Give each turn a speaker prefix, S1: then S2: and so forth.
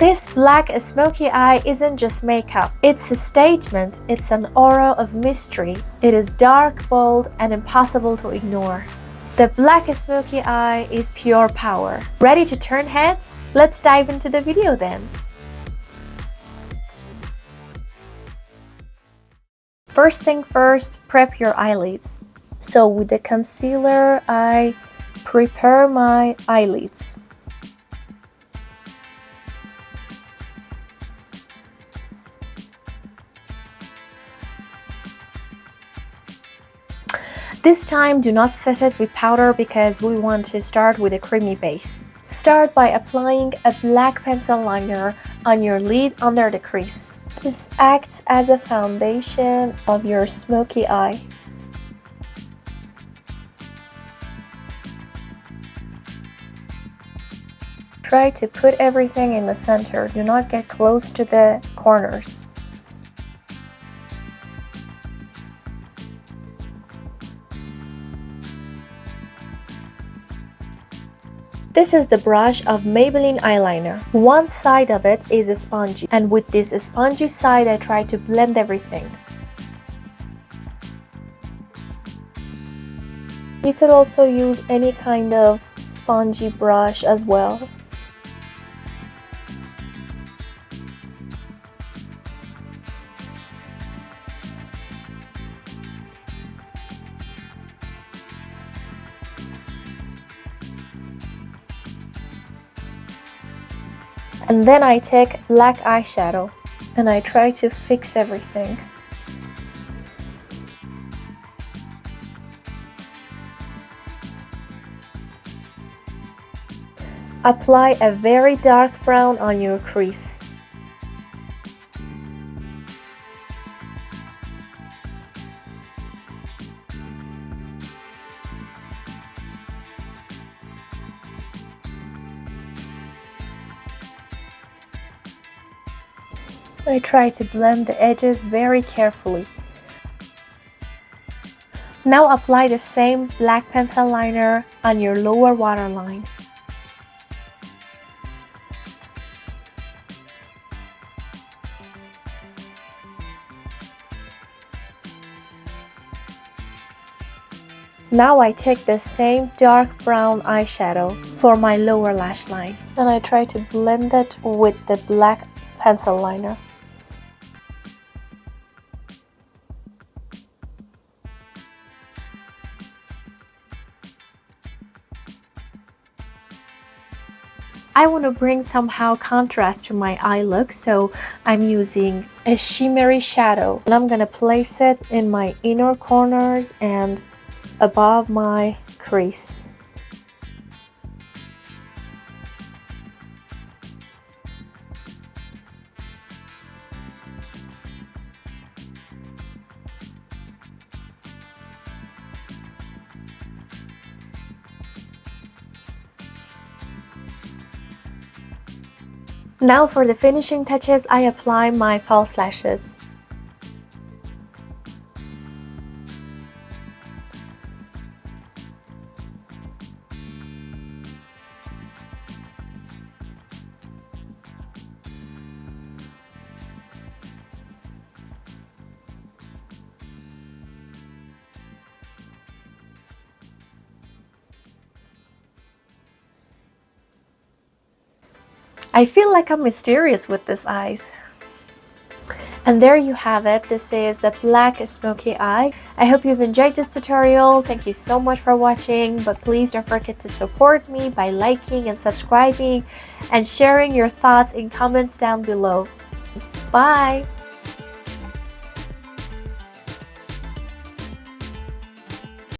S1: This black smoky eye isn't just makeup. It's a statement. It's an aura of mystery. It is dark, bold, and impossible to ignore. The black smoky eye is pure power. Ready to turn heads? Let's dive into the video then. First thing first, prep your eyelids. So with the concealer, I prepare my eyelids. This time, do not set it with powder because we want to start with a creamy base. Start by applying a black pencil liner on your lid under the crease. This acts as a foundation of your smoky eye. Try to put everything in the center. Do not get close to the corners. This is the brush of Maybelline eyeliner. One side of it is spongy, and with this spongy side I try to blend everything. You could also use any kind of spongy brush as well. And then I take black eyeshadow and I try to fix everything. Apply a very dark brown on your crease. I try to blend the edges very carefully. Now apply the same black pencil liner on your lower waterline. Now I take the same dark brown eyeshadow for my lower lash line and I try to blend it with the black pencil liner. I want to bring somehow contrast to my eye look, so I'm using a shimmery shadow and I'm gonna place it in my inner corners and above my crease. Now for the finishing touches, I apply my false lashes. I feel like I'm mysterious with these eyes. And there you have it. This is the black smoky eye. I hope you've enjoyed this tutorial. Thank you so much for watching, but please don't forget to support me by liking and subscribing and sharing your thoughts in comments down below. Bye!